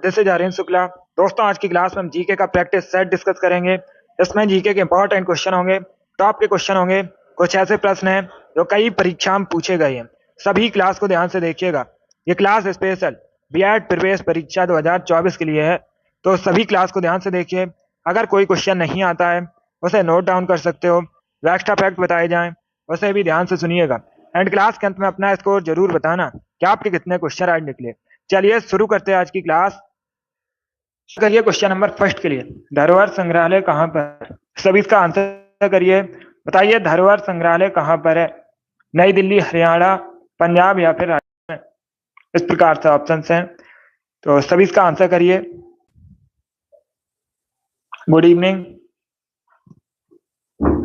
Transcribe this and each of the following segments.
This is Aryan Shukla. दोस्तों, आज की क्लास में हम जीके का प्रैक्टिस सेट डिस्कस करेंगे। इसमें जीके के इंपॉर्टेंट क्वेश्चन होंगे, टॉप के क्वेश्चन होंगे, कुछ ऐसे प्रश्न हैं जो कई परीक्षा में पूछे गए हैं। सभी क्लास को ध्यान से देखिएगा। ये क्लास स्पेशल बीएड प्रवेश परीक्षा 2024 के लिए है, तो सभी क्लास को ध्यान से देखिए। अगर कोई क्वेश्चन नहीं आता है उसे नोट डाउन कर सकते हो। जो एक्स्ट्रा फैक्ट बताए जाएं उसे भी ध्यान से सुनिएगा। एंड क्लास के अंत में अपना स्कोर जरूर बताना कि आपके कितने क्वेश्चन आज निकले। चलिए शुरू करते हैं आज की क्लास। करिए क्वेश्चन नंबर फर्स्ट के लिए, धरोहर संग्रहालय कहाँ पर? सभी इसका आंसर करिए। बताइए धरोहर संग्रहालय कहाँ पर है? नई दिल्ली, हरियाणा, पंजाब या फिर राजस्थान? इस प्रकार से ऑप्शन हैं, तो सभी इसका आंसर करिए। Good evening.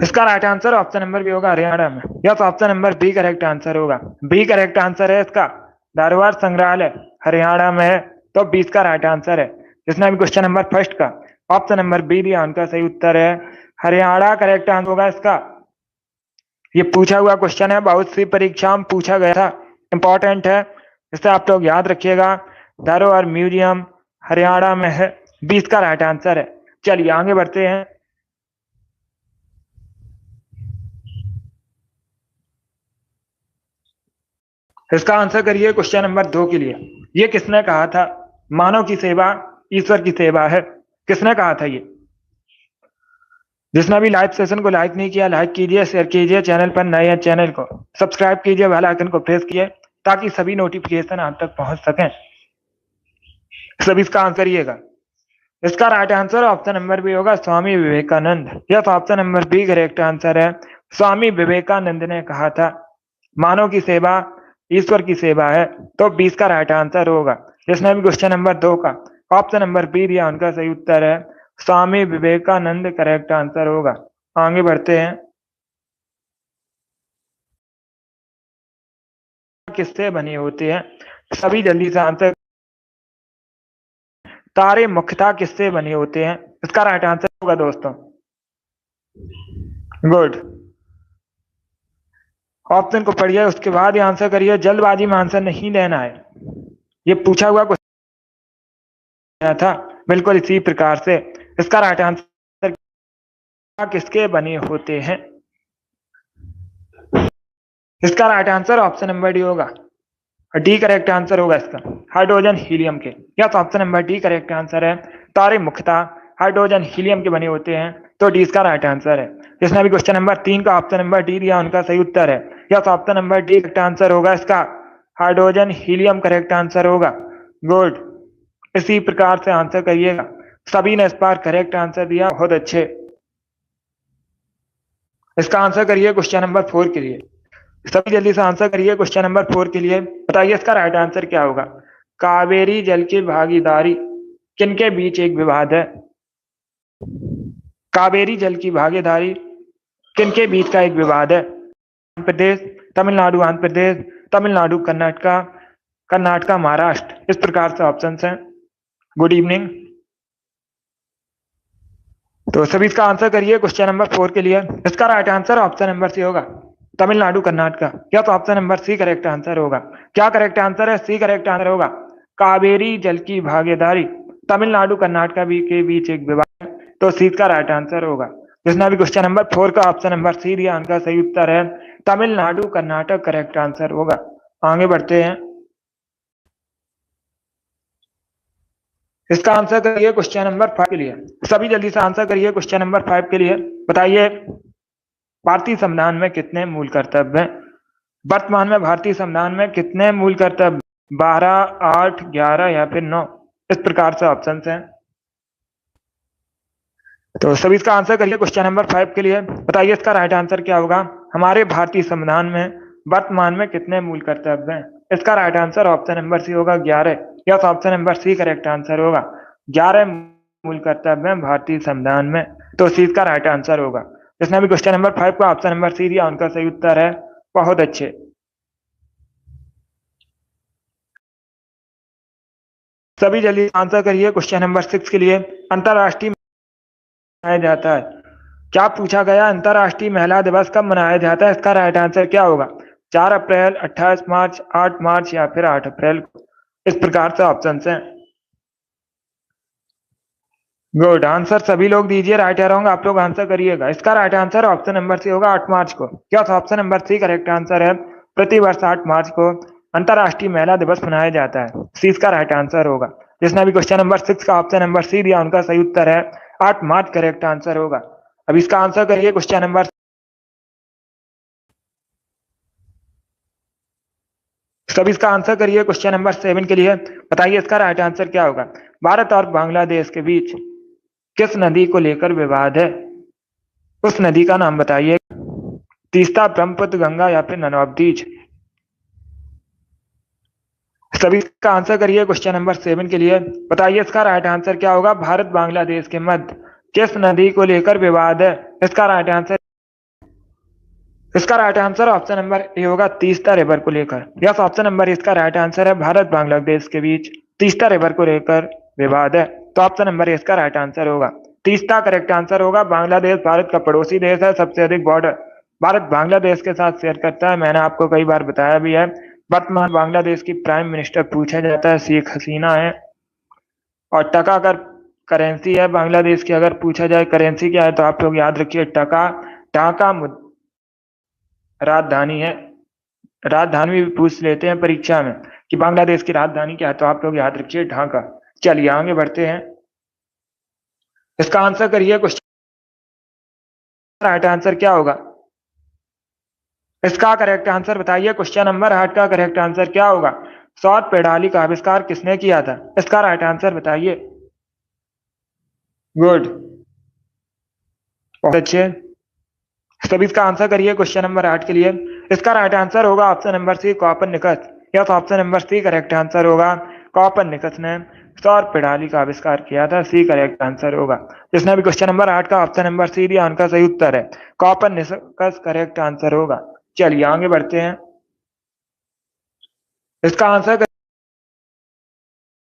इसका right answer option number B होगा, हरियाणा में। Yes, option number B correct answer होगा। बी करेक्ट आंसर है इसका। धरोहर संग्रहालय हरियाणा में है, तो बी इसका राइट आंसर है। जिसने भी क्वेश्चन नंबर फर्स्ट का ऑप्शन नंबर बी दिया उनका सही उत्तर है हरियाणा। करेक्ट आंसर होगा इसका। ये पूछा हुआ क्वेश्चन है, बहुत सी परीक्षा में पूछा गया था, इंपॉर्टेंट है, इसे आप लोग याद रखिएगा। धरोहर म्यूजियम हरियाणा में है, 20 का राइट आंसर है। चलिए आगे बढ़ते हैं। इसका आंसर करिए क्वेश्चन नंबर 2 के लिए। ये किसने कहा था? मानव की सेवा ईश्वर की सेवा है। किसने कहा था ये? जिसने भी लाइव सेशन को लाइक नहीं किया, लाइक कीजिए, शेयर कीजिए। चैनल पर नए हैं, चैनल को सब्सक्राइब कीजिए, बेल आइकन को प्रेस कीजिए ताकि सभी नोटिफिकेशन आप तक पहुंच सकें। सभी इसका आंसर करिएगा। इसका right answer option number B होगा, Swami Vivekananda. Yes, option number B correct answer है। स्वामी विवेकानंद ने कहा था मानव की सेवा ईश्वर की सेवा है, तो 20 का राइट आंसर होगा। जिसने भी क्वेश्चन नंबर 2 का ऑप्शन नंबर बी दिया उनका सही उत्तर है स्वामी विवेकानंद। करेक्ट आंसर होगा। आगे बढ़ते हैं। किससे बने होते हैं? सभी जल्दी से आंसर। तारे मुख्यतः किससे बने होते हैं? इसका राइट आंसर होगा दोस्तों, गुड। ऑप्शन को पढ़िए, उसके बाद ही आंसर करिए। जल्दबाजी में आंसर नहीं देना है। ये पूछा हुआ क्वेश्चन था बिल्कुल इसी प्रकार से। इसका राइट आंसर किसके बने होते हैं? इसका right answer option number D होगा, डी करेक्ट आंसर होगा इसका, हाइड्रोजन हीलियम के। Yes, option number D correct answer है। तारे मुख्यतः हाइड्रोजन हीलियम के बने होते हैं, तो डी इसका राइट आंसर है। जिसने भी क्वेश्चन नंबर 3 का ऑप्शन नंबर डी दिया उनका सही उत्तर है। Yes, option number D correct answer होगा इसका, हाइड्रोजन हीलियम करेक्ट आंसर होगा। गुड, इसी प्रकार से आंसर करिएगा। सभी ने इस बार करेक्ट आंसर दिया, बहुत अच्छे। इसका आंसर करिए क्वेश्चन नंबर 4 के लिए। सभी जल्दी से आंसर करिए क्वेश्चन नंबर 4 के लिए। बताइए इसका राइट आंसर क्या होगा? कावेरी जल की भागीदारी किनके बीच एक विवाद है? कावेरी जल की भागीदारी किनके बीच का एक विवाद है? आंध्र प्रदेश, तमिलनाडु आंध्र प्रदेश, तमिलनाडु कर्नाटका, कर्नाटका महाराष्ट्र। इस प्रकार से ऑप्शन हैं। Good evening. तो सभी इसका आंसर करिए क्वेश्चन नंबर 4 के लिए। इसका right answer option number C होगा, तमिलनाडु कर्नाटका। क्या? तो option number C correct answer होगा। क्या करेक्ट आंसर है? सी करेक्ट आंसर होगा। कावेरी जल की भागीदारी तमिलनाडु कर्नाटका के बीच एक विवाद, तो सी का राइट आंसर होगा। जिसने भी क्वेश्चन नंबर 4 का ऑप्शन नंबर सी दिया उनका सही उत्तर है तमिलनाडु कर्नाटक। करेक्ट आंसर होगा। आगे बढ़ते हैं। इसका आंसर करिए क्वेश्चन नंबर 5 के लिए। सभी जल्दी से आंसर करिए क्वेश्चन नंबर 5 के लिए। बताइए भारतीय संविधान में कितने मूल कर्तव्य हैं? वर्तमान में भारतीय संविधान में कितने मूल कर्तव्य? 12, 8, 11 या फिर 9? इस प्रकार से ऑप्शन हैं। तो सभी इसका आंसर करिए क्वेश्चन नंबर 5 के लिए। बताइए इसका राइट आंसर क्या होगा? हमारे भारतीय संविधान में वर्तमान में कितने मूल कर्तव्य हैं? इसका right answer option number C होगा, 11। Yes, option number C correct answer होगा। 11 मूल कर्तव्य हैं भारतीय संविधान में, तो सी का राइट आंसर होगा। जिसने भी क्वेश्चन नंबर 5 का ऑप्शन नंबर सी दिया उनका सही उत्तर है। बहुत अच्छे। सभी जल्दी आंसर करिए क्वेश्चन नंबर 6 के लिए। अंतरराष्ट्रीय मनाया जाता है? क्या पूछा गया? अंतरराष्ट्रीय महिला दिवस कब मनाया जाता है? इसका राइट आंसर क्या होगा? 4 अप्रैल, 28 मार्च, 8 मार्च या फिर 8 अप्रैल को? इस प्रकार से ऑप्शन हैं। गुड आंसर सभी लोग दीजिए, राइट या रॉन्ग आप लोग आंसर करिएगा। इसका right answer option number C होगा 8 मार्च को। क्या था option number C correct answer है। प्रतिवर्ष 8 मार्च को अंतर्राष्ट्रीय महिला दिवस मनाया जाता है। सी इसका राइट आंसर होगा। जिसने भी क्वेश्चन नंबर 6 का ऑप्शन नंबर सी दिया उनका सही उत्तर है 8 मार्च करेक्ट आंसर होगा। अब इसका आंसर करिए क्वेश्चन नंबर सभी इसका आंसर करिए क्वेश्चन नंबर 7 के लिए। बताइए इसका राइट आंसर क्या होगा। भारत और बांग्लादेश के बीच किस नदी को लेकर विवाद है। उस नदी का नाम बताइए। तीस्ता, ब्रह्मपुत्र, गंगा या फिर नन ऑफ दीज। सभी इसका आंसर करिए क्वेश्चन नंबर 7 के लिए। बताइए इसका राइट आंसर क्या होगा। भारत बांग्लादेश के मध्य किस नदी को लेकर विवाद है। इसका right answer option number A होगा तीस्ता रिवर को लेकर। यस ऑप्शन नंबर इसका राइट आंसर है। भारत बांग्लादेश के बीच तीस्ता रिवर को लेकर विवाद है, तो ऑप्शन नंबर ए इसका राइट आंसर होगा। तीस्ता करेक्ट आंसर होगा। बांग्लादेश भारत का पड़ोसी देश है। सबसे अधिक बॉर्डर भारत बांग्लादेश के साथ शेयर करता है। मैंने आपको कई बार बताया भी है। वर्तमान बांग्लादेश की प्राइम मिनिस्टर पूछा जाता है शेख हसीना है। और टका अगर करेंसी है बांग्लादेश की, अगर पूछा जाए करेंसी क्या है तो आप लोग याद रखिए टका। ढाका राजधानी है। राजधानी भी पूछ लेते हैं परीक्षा में कि बांग्लादेश की राजधानी क्या है, तो आप लोग याद रखिए ढाका। चलिए आगे बढ़ते हैं। इसका आंसर करिए क्वेश्चन। राइट आंसर क्या होगा। इसका करेक्ट आंसर बताइए। क्वेश्चन नंबर 8 का करेक्ट आंसर क्या होगा। सौर प्रणाली का आविष्कार किसने किया था। इसका राइट आंसर बताइए। गुड, बहुत अच्छे। सभी इसका आंसर करिए क्वेश्चन नंबर 8 के लिए। इसका राइट आंसर होगा option number C Copernicus. Yes option number C correct answer होगा। कॉपरनिकस ने सौर प्रणाली का आविष्कार किया था। सी करेक्ट आंसर होगा। जिसने भी क्वेश्चन नंबर 8 का ऑप्शन नंबर सी दिया उनका सही उत्तर है कॉपरनिकस करेक्ट आंसर होगा। चलिए आगे बढ़ते हैं। इसका आंसर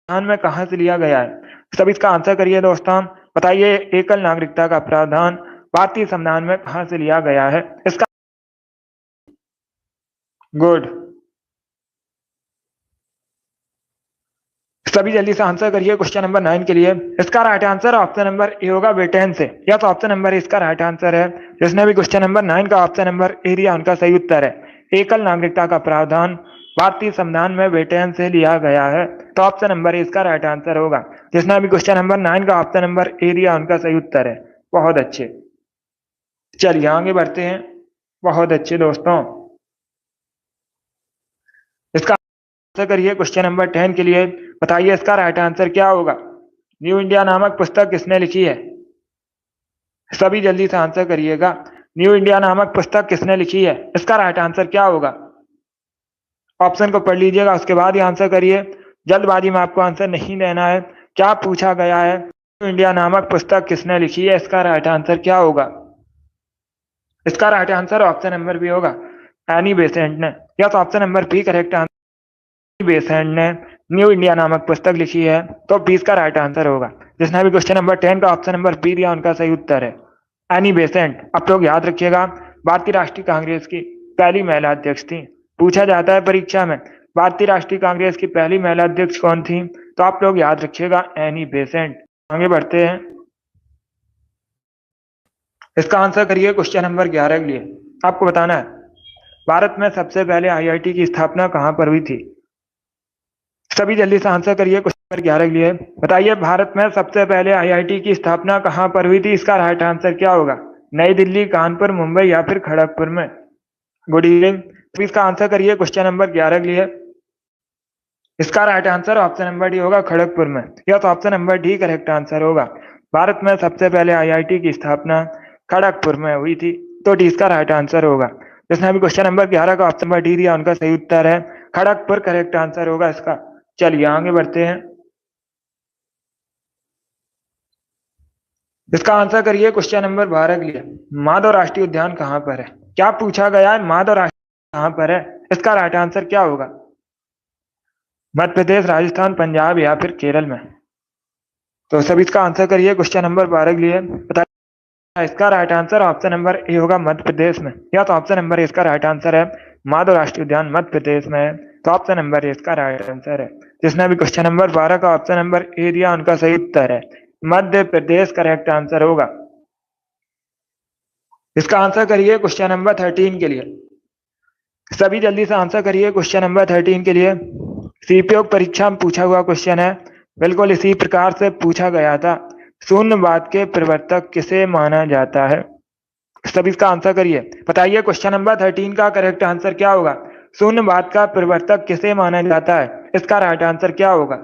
में कहां से लिया गया है। सभी इसका आंसर करिए दोस्तों। बताइए एकल नागरिकता का प्रावधान भारतीय संविधान में कहां से लिया गया है। इसका गुड, सभी जल्दी से आंसर करिए क्वेश्चन नंबर 9 के लिए। इसका right answer option number A होगा ब्रिटेन से। यस ऑप्शन नंबर इसका राइट आंसर है। जिसने भी क्वेश्चन नंबर 9 का ऑप्शन नंबर ए दिया उनका सही उत्तर है एकल नागरिकता का प्रावधान भारतीय संविधान में ब्रिटेन से लिया गया है, तो ऑप्शन नंबर ए इसका राइट आंसर होगा। जिसने भी क्वेश्चन नंबर 9 का ऑप्शन नंबर ए दिया उनका सही उत्तर है। बहुत अच्छे। चलिए आगे बढ़ते हैं। बहुत अच्छे दोस्तों। इसका आंसर करिए क्वेश्चन नंबर 10 के लिए। बताइए इसका राइट आंसर क्या होगा। न्यू इंडिया नामक पुस्तक किसने लिखी है। सभी जल्दी से आंसर करिएगा। न्यू इंडिया नामक पुस्तक किसने लिखी है। इसका राइट आंसर क्या होगा। ऑप्शन को पढ़ लीजिएगा उसके बाद ही आंसर करिए। जल्दबाजी में आपको आंसर नहीं देना है। क्या पूछा गया है। न्यू इंडिया नामक पुस्तक किसने लिखी है। इसका राइट आंसर क्या होगा। इसका right answer option number B होगा एनी बेसेंट ने। Yes option number B correct answer. Besant ने न्यू इंडिया नामक पुस्तक लिखी है, तो 20 का राइट आंसर होगा। जिसने भी क्वेश्चन नंबर 10 का ऑप्शन नंबर बी दिया उनका सही उत्तर है एनी बेसेंट। आप लोग याद रखिएगा भारतीय राष्ट्रीय कांग्रेस की पहली महिला अध्यक्ष थी। पूछा जाता है परीक्षा में भारतीय राष्ट्रीय कांग्रेस की पहली महिला अध्यक्ष कौन थी, तो आप लोग याद रखिएगा एनी बेसेंट। आगे बढ़ते हैं। इसका आंसर करिए क्वेश्चन नंबर 11 के लिए। आपको बताना है भारत में सबसे पहले आईआईटी की स्थापना कहां पर हुई थी। सभी जल्दी से आंसर करिए क्वेश्चन नंबर 11 के लिए। बताइए भारत में सबसे पहले आईआईटी की स्थापना कहां पर हुई थी। इसका राइट आंसर क्या होगा। नई दिल्ली, कानपुर, मुंबई या फिर खड़गपुर में। Good evening. तो इसका आंसर करिए क्वेश्चन नंबर 11 के लिए। इसका right answer option number D होगा खड़गपुर में। Yes option number D correct answer होगा। भारत में सबसे पहले आईआईटी की स्थापना खड़गपुर में हुई थी, तो डी इसका राइट आंसर होगा। जिसने भी क्वेश्चन नंबर 11 का ऑप्शन नंबर डी दिया उनका सही उत्तर है खड़गपुर करेक्ट आंसर होगा इसका। चलिए आगे बढ़ते हैं। इसका आंसर करिए क्वेश्चन नंबर 12 के लिए। माधव राष्ट्रीय उद्यान कहां पर है। क्या पूछा गया है माधव राष्ट्रीय कहां पर है। इसका राइट आंसर क्या होगा। मध्य प्रदेश, राजस्थान, पंजाब या फिर केरल में। तो सभी इसका आंसर करिए क्वेश्चन नंबर 12 के लिए। बताइए इसका right answer option number A होगा मध्य प्रदेश में। या तो ऑप्शन नंबर इसका राइट आंसर है माधव राष्ट्रीय उद्यान मध्य प्रदेश में है, तो ऑप्शन नंबर इसका राइट आंसर है। जिसने भी क्वेश्चन नंबर 12 का ऑप्शन नंबर ए दिया उनका सही उत्तर है मध्य प्रदेश करेक्ट आंसर होगा। इसका आंसर करिए क्वेश्चन नंबर 13 के लिए। सभी जल्दी से आंसर करिए क्वेश्चन नंबर 13 के लिए। सीपीओ परीक्षा में पूछा हुआ क्वेश्चन है, बिल्कुल इसी प्रकार से पूछा गया था। शून्यवाद के प्रवर्तक किसे माना जाता है? सभी इसका आंसर करिए, बताइए क्वेश्चन नंबर 13 का करेक्ट आंसर क्या होगा? शून्यवाद का प्रवर्तक किसे माना जाता है? इसका राइट आंसर क्या होगा?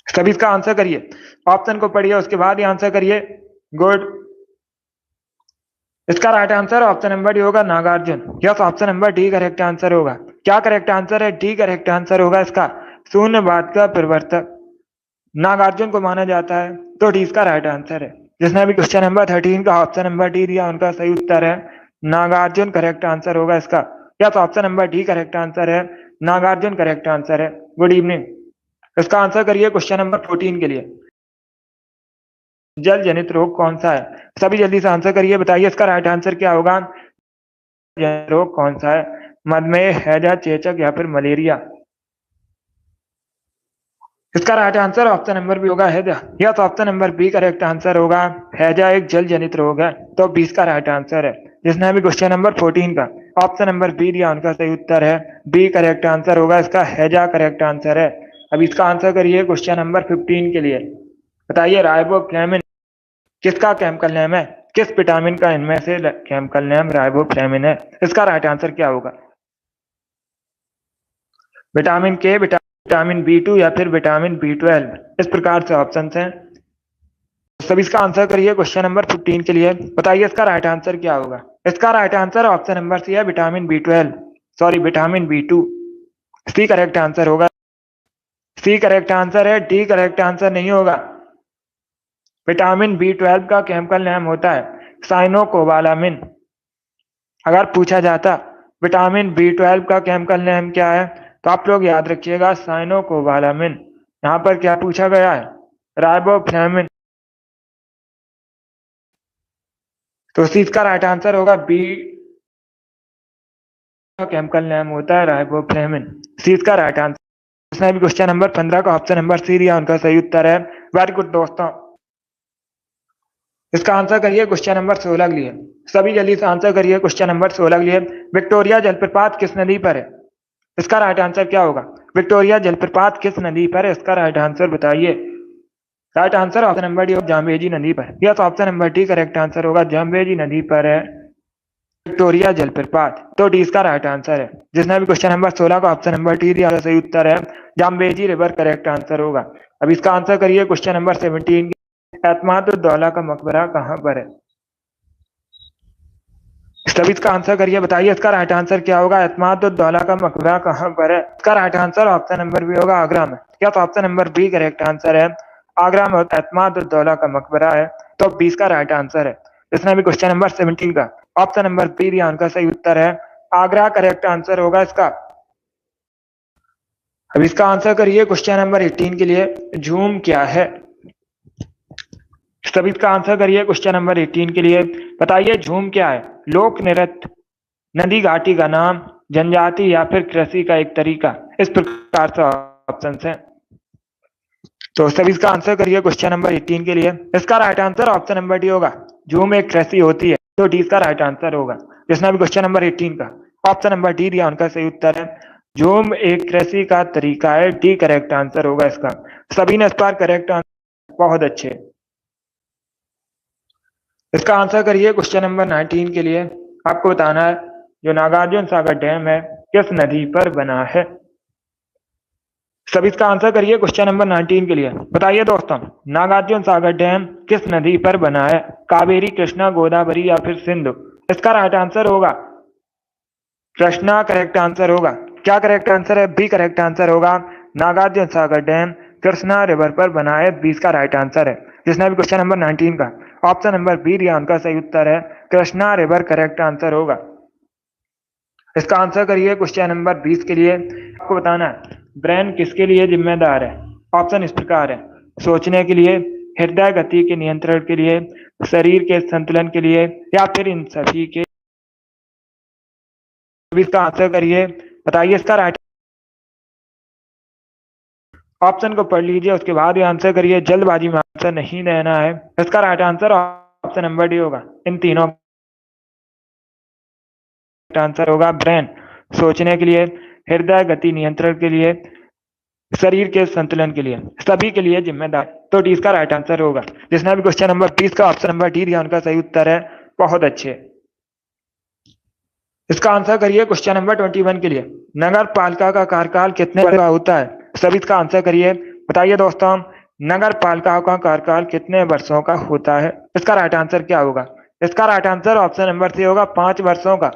सभी इसका आंसर करिए, ऑप्शन को पढ़िए उसके बाद ही आंसर करिए। गुड। इसका right answer option number D होगा, Nagarjuna. Yes, option number D correct answer होगा। क्या करेक्ट आंसर है? डी करेक्ट आंसर होगा इसका। शून्यवाद का प्रवर्तक नागार्जुन को माना जाता है, तो डी इसका राइट आंसर है। जिसने भी क्वेश्चन नंबर 13 का ऑप्शन नंबर डी दिया उनका सही उत्तर है नागार्जुन करेक्ट आंसर होगा इसका। Yes, option number D correct answer है, नागार्जुन करेक्ट आंसर है। Good evening. इसका आंसर करिए क्वेश्चन नंबर 14 के लिए। जल जनित रोग कौन सा है? सभी जल्दी से आंसर करिए, बताइए इसका राइट आंसर क्या होगा? जनित रोग कौन सा है? मधुमेह, हैजा, चेचक या फिर मलेरिया? इसका right answer option number B होगा, हैजा। Yes, option number B correct answer होगा। हैजा एक जल जनित रोग है, तो 20 का राइट आंसर है। जिसने अभी क्वेश्चन नंबर 14 का ऑप्शन नंबर बी दिया उनका सही उत्तर है बी करेक्ट आंसर होगा इसका, हैजा करेक्ट आंसर है। अब इसका आंसर करिए क्वेश्चन नंबर 15 के लिए। बताइए राइबोफ्लेविन किसका केमिकल नेम है? किस विटामिन का इनमें से केमिकल नेम राइबोफ्लेविन है? इसका राइट आंसर क्या होगा? विटामिन के, विटामिन B2 या फिर विटामिन B12, इस प्रकार से ऑप्शन हैं। सभी इसका आंसर करिए क्वेश्चन नंबर 15 के लिए। बताइए इसका राइट आंसर क्या होगा? इसका right answer option number C है, vitamin B12, sorry vitamin B2। C correct answer होगा। सी करेक्ट आंसर है, डी करेक्ट आंसर नहीं होगा। विटामिन B12 का केमिकल नेम होता है साइनोकोबालामिन। अगर पूछा जाता विटामिन B12 का केमिकल नेम क्या है, तो आप लोग याद रखिएगा साइनोकोबालामिन। यहाँ पर क्या पूछा गया है? राइबोफ्लेविन। तो इसका राइट आंसर होगा बी का केमिकल नेम होता है राइबोफ्लेविन। सी इसका राइट आंसर। उसने भी क्वेश्चन नंबर 15 का ऑप्शन नंबर सी दिया उनका सही उत्तर है। वेरी गुड दोस्तों। इसका आंसर करिए क्वेश्चन नंबर 16 के लिए। सभी जल्दी से आंसर करिए क्वेश्चन नंबर 16 के लिए। विक्टोरिया जलप्रपात किस नदी पर है? इसका राइट आंसर क्या होगा? विक्टोरिया जलप्रपात किस नदी पर है? इसका राइट आंसर बताइए। Right answer option number D, Zambezi नदी पर। Yes, option number D correct answer होगा, जाम्बेजी नदी पर है विक्टोरिया जलप्रपात, तो डी इसका राइट आंसर है। जिसने भी क्वेश्चन नंबर 16 का ऑप्शन नंबर डी दिया सही उत्तर है जाम्बेजी रिवर करेक्ट आंसर होगा। अब इसका आंसर करिए क्वेश्चन नंबर 17। एतमादुद्दौला का मकबरा कहाँ पर है? सभी इसका आंसर करिए, बताइए इसका राइट आंसर क्या होगा? एतमादुद्दौला का मकबरा कहाँ पर है? इसका right answer option number B होगा, आगरा में। क्या तो option number B correct answer है, आगरा में एतमादुद्दौला का मकबरा है, तो 20 का राइट आंसर है। इसने भी क्वेश्चन नंबर 17 का ऑप्शन नंबर बी दिया उनका सही उत्तर है आगरा करेक्ट आंसर होगा इसका। अब इसका आंसर करिए क्वेश्चन नंबर 18 के लिए। झूम क्या है? सभी इसका आंसर करिए क्वेश्चन नंबर 18 के लिए। बताइए झूम क्या है? लोक नृत्य, नदी घाटी का नाम, जनजाति या फिर कृषि का एक तरीका? इस प्रकार से ऑप्शन हैं। तो सभी इसका आंसर करिए क्वेश्चन नंबर 18 के लिए। इसका right answer option number D होगा, झूम एक कृषि होती है, तो डी इसका राइट आंसर होगा। जिसने भी क्वेश्चन नंबर 18 का ऑप्शन नंबर डी दिया उनका सही उत्तर है झूम एक कृषि का तरीका है, डी करेक्ट आंसर होगा इसका। सभी ने इस बार करेक्ट आंसर, बहुत अच्छे। इसका आंसर करिए क्वेश्चन नंबर 19 के लिए। आपको बताना है जो नागार्जुन सागर डैम है किस नदी पर बना है? सभी इसका आंसर करिए क्वेश्चन नंबर 19 के लिए। बताइए दोस्तों नागार्जुन सागर डैम किस नदी पर बना है? कावेरी, कृष्णा, गोदावरी या फिर सिंधु? इसका राइट आंसर होगा कृष्णा करेक्ट आंसर होगा। क्या करेक्ट आंसर है? बी करेक्ट आंसर होगा। नागार्जुन सागर डैम कृष्णा रिवर पर बना है, 20 का राइट आंसर है। जिसने भी क्वेश्चन नंबर 19 का ऑप्शन नंबर बी दिया उनका सही उत्तर है कृष्णा रिवर करेक्ट आंसर होगा। इसका आंसर करिए क्वेश्चन नंबर 20 के लिए। आपको बताना है ब्रेन किसके लिए जिम्मेदार है? ऑप्शन इस प्रकार है, सोचने के लिए, हृदय गति के नियंत्रण के लिए, शरीर के संतुलन के लिए या फिर इन सभी के अभी इसका आंसर करिए, बताइए इसका राइट। ऑप्शन को पढ़ लीजिए, उसके बाद ही आंसर करिए, जल्दबाजी में आंसर नहीं देना है। इसका right answer option number D होगा। इन तीनों आंसर होगा ब्रेन, सोचने के लिए, हृदय गति नियंत्रण के लिए, शरीर के संतुलन के लिए, सभी के लिए जिम्मेदार। तो डी इसका राइट आंसर होगा। जिसने भी क्वेश्चन नंबर 20 का ऑप्शन नंबर डी दिया उनका सही उत्तर है। बहुत अच्छे। इसका आंसर करिए क्वेश्चन नंबर 21 के लिए। नगर पालिका का कार्यकाल कितने वर्ष का होता है? सभी इसका आंसर करिए, बताइए दोस्तों, नगर पालिका का कार्यकाल कितने वर्षों का होता है? इसका राइट आंसर क्या होगा? इसका right answer option number C होगा, 5 वर्षों का।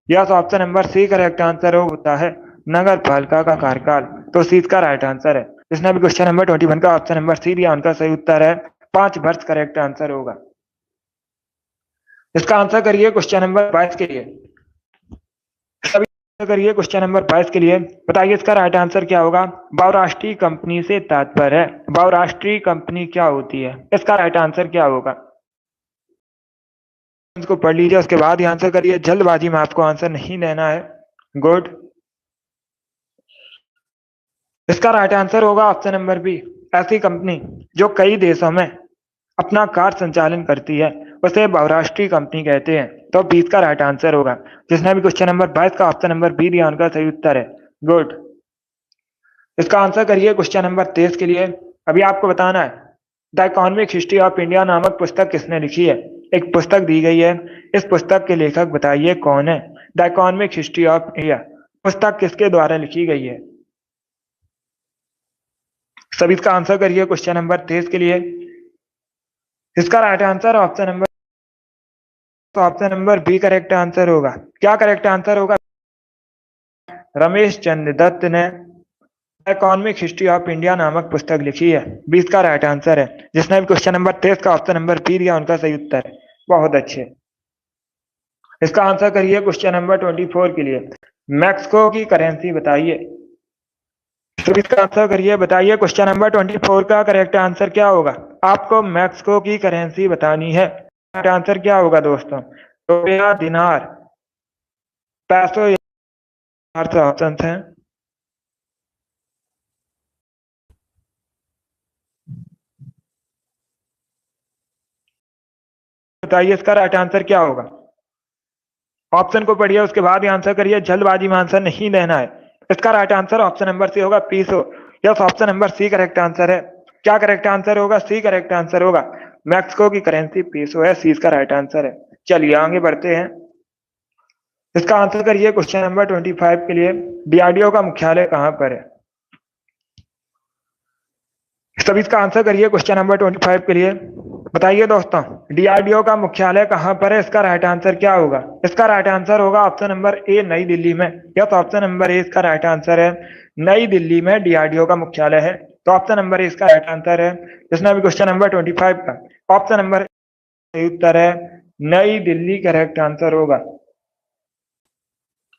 Yes, option number C correct answer होता है, नगर पालिका का कार्यकाल। तो सी इसका राइट आंसर है। जिसने भी क्वेश्चन नंबर 21 का ऑप्शन नंबर सी दिया उनका सही उत्तर है 5 वर्ष करेक्ट आंसर होगा। इसका आंसर करिए क्वेश्चन नंबर 22 के लिए। सभी करिए क्वेश्चन नंबर 22 के लिए, बताइए इसका राइट आंसर क्या होगा? बहुराष्ट्रीय कंपनी से तात्पर्य है, बहुराष्ट्रीय कंपनी क्या होती है? इसका राइट आंसर क्या होगा? इसको पढ़ लीजिए, उसके बाद ही आंसर करिए, जल्दबाजी में आपको आंसर नहीं देना है। गुड। इसका राइट आंसर होगा ऑप्शन नंबर बी, ऐसी कंपनी जो कई देशों में अपना कार्य संचालन करती है उसे बहुराष्ट्रीय कंपनी कहते हैं। तो 20 का राइट आंसर होगा। जिसने भी क्वेश्चन नंबर 22 का ऑप्शन नंबर बी दिया उनका सही उत्तर है। गुड। इसका आंसर करिए क्वेश्चन नंबर 23 के लिए। अभी आपको बताना है, the economic history of India नामक पुस्तक किसने लिखी है? एक पुस्तक दी गई है, इस पुस्तक के लेखक बताइए कौन है? The economic history of India पुस्तक किसके द्वारा लिखी गई है? सभी इसका आंसर करिए क्वेश्चन नंबर 23 के लिए। इसका right answer option number B correct answer होगा। क्या करेक्ट आंसर होगा? रमेश चंद्र दत्त ने इकोनॉमिक हिस्ट्री ऑफ इंडिया नामक पुस्तक लिखी है। 20 का राइट आंसर है। जिसने भी क्वेश्चन नंबर 23 का ऑप्शन नंबर बी दिया उनका सही उत्तर है। बहुत अच्छे। इसका आंसर करिए क्वेश्चन नंबर 24 के लिए। मैक्सिको की करेंसी बताइए। तो इसका आंसर करिए, बताइए क्वेश्चन नंबर 24 का करेक्ट आंसर क्या होगा? आपको मैक्सिको की करेंसी बतानी है। करेक्ट आंसर क्या होगा दोस्तों? रुपया, दिनार, पैसो या ऑप्शन हैं। बताइए इसका राइट आंसर क्या होगा? ऑप्शन को पढ़िए, उसके बाद ही आंसर करिए, जल्दबाजी में आंसर नहीं देना है। इसका right answer option number C होगा, peso. Yes, option number C correct answer है। क्या करेक्ट आंसर होगा? सी करेक्ट आंसर होगा। मैक्सिको की करेंसी पीसो है, सी इसका राइट आंसर है। चलिए आगे बढ़ते हैं। इसका आंसर करिए क्वेश्चन नंबर 25 के लिए। डीआरडीओ का मुख्यालय कहां पर है? सभी इसका आंसर करिए क्वेश्चन नंबर 25 के लिए। बताइए दोस्तों, डीआरडीओ का मुख्यालय कहां पर है? इसका राइट आंसर क्या होगा? इसका राइट आंसर होगा ऑप्शन नंबर ए, नई दिल्ली में। यस, ऑप्शन नंबर ए इसका राइट आंसर है। नई दिल्ली में डीआरडीओ का मुख्यालय है। तो ऑप्शन नंबर ए इसका राइट आंसर है। जिसने भी क्वेश्चन नंबर 25 का ऑप्शन नंबर सही उत्तर है, नई दिल्ली करेक्ट आंसर होगा।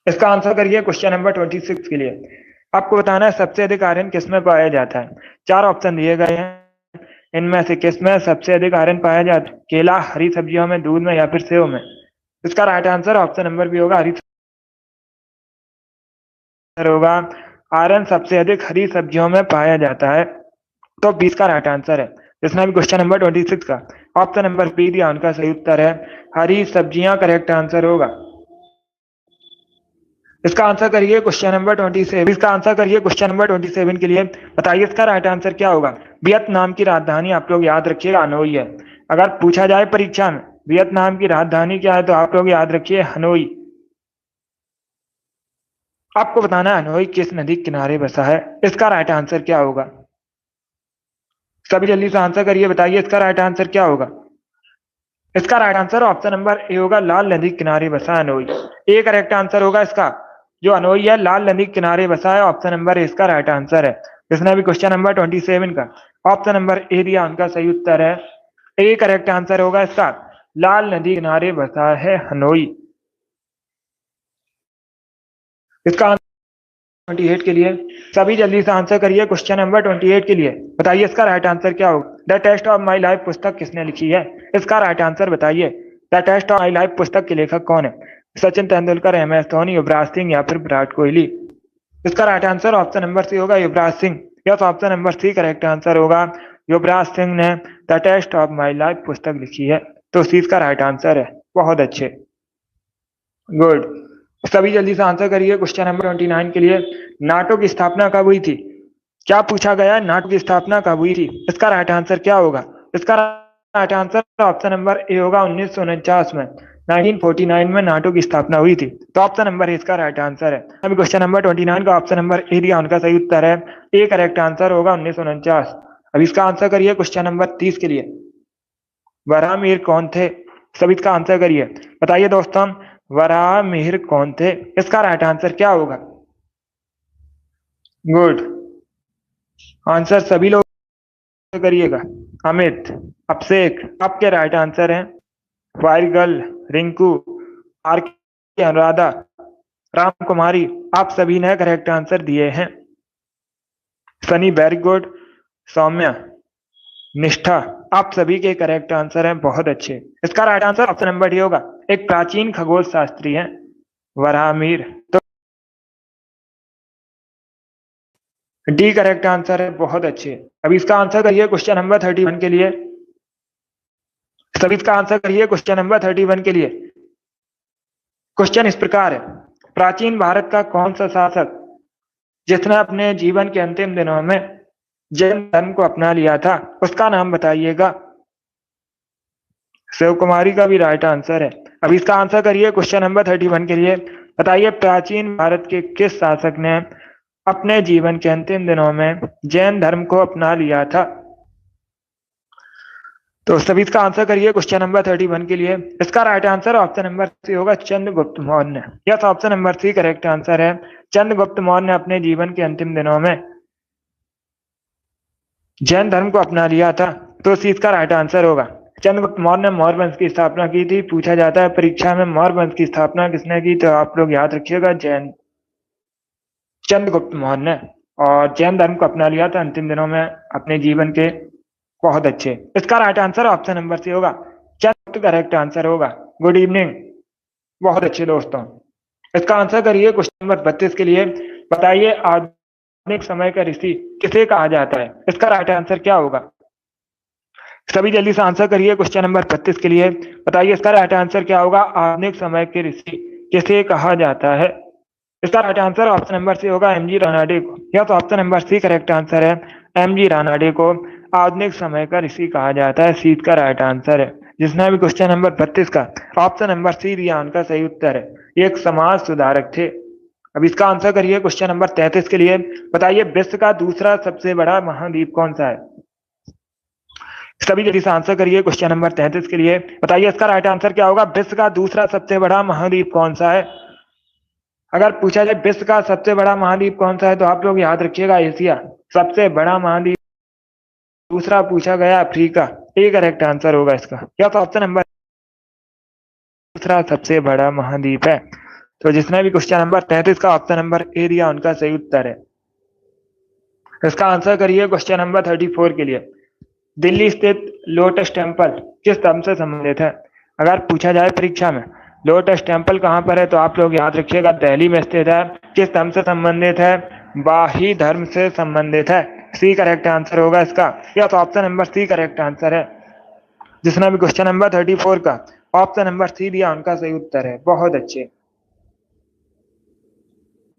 इसका आंसर करिए क्वेश्चन नंबर 26 के लिए। आपको बताना है सबसे अधिक आयरन किसमें पाया जाता है? 4 ऑप्शन दिए गए हैं, इनमें से किसमें सबसे अधिक आयरन पाया जाता है? केला, हरी सब्जियों में, दूध में या फिर सेव में? इसका right answer option number B होगा, हरी होगा। आयरन सबसे अधिक हरी सब्जियों में पाया जाता है। तो 20 का राइट आंसर है। जिसने भी क्वेश्चन नंबर 26 का ऑप्शन नंबर बी दिया उनका सही उत्तर है, हरी सब्जियां करेक्ट आंसर होगा। इसका आंसर करिए क्वेश्चन नंबर 27। इसका आंसर करिए क्वेश्चन नंबर 27 के लिए। बताइए इसका राइट आंसर क्या होगा? वियतनाम की राजधानी आप लोग याद रखिएगा हनोई है। अगर पूछा जाए परीक्षा में वियतनाम की राजधानी क्या है तो आप लोग याद रखिए हनोई। आपको बताना है हनोई किस नदी के किनारे बसा है। इसका राइट आंसर क्या होगा? सभी जल्दी से आंसर करिए, बताइए इसका राइट आंसर क्या होगा? इसका right answer option number A होगा, लाल नदी के किनारे बसा है हनोई। ए करेक्ट आंसर होगा इसका। जो हनोई है लाल नदी के किनारे बसा है, ऑप्शन नंबर ए इसका राइट आंसर है। जिसने भी क्वेश्चन नंबर 27 का ऑप्शन नंबर ए दिया उनका सही उत्तर है, ए करेक्ट आंसर होगा इसका, लाल नदी किनारे बसा है हनोई। इसका 28 के लिए सभी जल्दी से आंसर करिए क्वेश्चन नंबर 28 के लिए। बताइए इसका राइट आंसर क्या होगा? The test of my life पुस्तक किसने लिखी है? इसका राइट आंसर बताइए। The test of my life पुस्तक के लेखक कौन है? सचिन तेंदुलकर, MS धोनी, युवराज सिंह या फिर विराट कोहली? इसका right answer option number C होगा Yuvraj Singh. Yes, option number C correct answer होगा। युवराज सिंह ने the test of my life पुस्तक लिखी है, तो सी इसका राइट आंसर है। बहुत अच्छे, गुड। सभी जल्दी से आंसर करिए क्वेश्चन नंबर 29 के लिए। नाटो की स्थापना कब हुई थी? क्या पूछा गया? नाटो की स्थापना कब हुई थी? इसका राइट आंसर क्या होगा? इसका right answer option number A होगा 1949 में। 1949 में नाटो की स्थापना हुई थी, तो ऑप्शन नंबर ए इसका राइट आंसर है। अभी क्वेश्चन नंबर 29 का ऑप्शन नंबर ए दिया, उनका सही उत्तर है ए करेक्ट आंसर होगा 1949। अब इसका आंसर करिए क्वेश्चन नंबर 30 के लिए। वराहमिहिर कौन थे? सभी इसका आंसर करिए, बताइए दोस्तों, वराहमिहिर कौन थे? इसका राइट आंसर क्या होगा? गुड आंसर सभी लोग करिएगा। अमित, अभिषेक, आपके राइट आंसर हैं। वायरगल, रिंकू, आर के, अनुराधा, राम कुमारी, आप सभी ने करेक्ट आंसर दिए हैं। Sunny, very good. सौम्या, निष्ठा, आप सभी के करेक्ट आंसर हैं। बहुत अच्छे। इसका right answer option number D होगा। एक प्राचीन खगोल शास्त्री हैं वराहमिहिर, तो डी करेक्ट आंसर है। बहुत अच्छे। अब इसका आंसर करिए क्वेश्चन नंबर 31 के लिए। सभी इसका आंसर करिए क्वेश्चन नंबर 31 के लिए। क्वेश्चन इस प्रकार है, प्राचीन भारत का कौन सा शासक जिसने अपने जीवन के अंतिम दिनों में जैन धर्म को अपना लिया था, उसका नाम बताइएगा। शिव कुमारी का भी राइट आंसर है। अब इसका आंसर करिए क्वेश्चन नंबर 31 के लिए। बताइए, प्राचीन भारत के किस शासक ने अपने जीवन के अंतिम दिनों में जैन धर्म को अपना लिया था? तो सभी इसका आंसर करिए क्वेश्चन नंबर 31 के लिए। इसका right answer option number C होगा, Chandragupta Maurya. Yes, option number C correct answer है। चंद्रगुप्त मौर्य ने अपने जीवन के अंतिम दिनों में जैन धर्म को अपना लिया था, तो सी इसका राइट आंसर होगा। चंद्रगुप्त मौर्य ने मौर्य वंश की स्थापना की थी। पूछा जाता है परीक्षा में मौर्य वंश की स्थापना किसने की, तो आप लोग याद रखिएगा चंद्रगुप्त मौर्य ने, और जैन धर्म को अपना लिया था अंतिम दिनों में अपने जीवन के। बहुत अच्छे। इसका right answer option number C होगा, चंद्रगुप्त करेक्ट आंसर होगा। गुड इवनिंग, बहुत अच्छे दोस्तों। इसका आंसर करिए क्वेश्चन नंबर 32 के लिए। बताइए, आधुनिक समय का ऋषि किसे कहा जाता है? इसका राइट आंसर क्या होगा? सभी जल्दी से आंसर करिए क्वेश्चन नंबर 32 के लिए। बताइए, इसका राइट आंसर क्या होगा? आधुनिक समय के ऋषि किसे कहा जाता है? इसका right answer option number C होगा, एमजी रानाडे को। यह तो option number C correct answer है। एमजी रानाडे को आधुनिक समय का ऋषि कहा जाता है। सी का राइट आंसर है। जिसने भी क्वेश्चन नंबर 32 का ऑप्शन नंबर सी दिया, उनका सही उत्तर है। ये एक समाज सुधारक थे। अब इसका आंसर करिए क्वेश्चन नंबर 33 के लिए। बताइए, विश्व का दूसरा सबसे बड़ा महाद्वीप कौन सा है? सभी जल्दी से आंसर करिए क्वेश्चन नंबर 33 के लिए। बताइए, इसका राइट आंसर क्या होगा? विश्व का दूसरा सबसे बड़ा महाद्वीप कौन सा है? अगर पूछा जाए विश्व का सबसे बड़ा महाद्वीप कौन सा है, तो आप लोग याद रखिएगा एशिया सबसे बड़ा महाद्वीप। दूसरा पूछा गया अफ्रीका, ये करेक्ट आंसर होगा इसका। क्या तो ऑप्शन नंबर दूसरा सबसे बड़ा महाद्वीप है। तो जिसने भी क्वेश्चन नंबर 33 का ऑप्शन नंबर ए दिया, उनका सही उत्तर है। इसका आंसर करिए क्वेश्चन नंबर 34 के लिए। दिल्ली स्थित लोटस टेम्पल किस धर्म से संबंधित है? अगर पूछा जाए परीक्षा में लोटस टेम्पल कहाँ पर है, तो आप लोग याद रखिएगा दिल्ली में स्थित है। किस धर्म से संबंधित है? बाही धर्म से संबंधित है। सी करेक्ट आंसर होगा इसका। या तो option number C correct answer है। जिसने भी क्वेश्चन नंबर 34 का ऑप्शन नंबर सी दिया, उनका सही उत्तर है। बहुत अच्छे।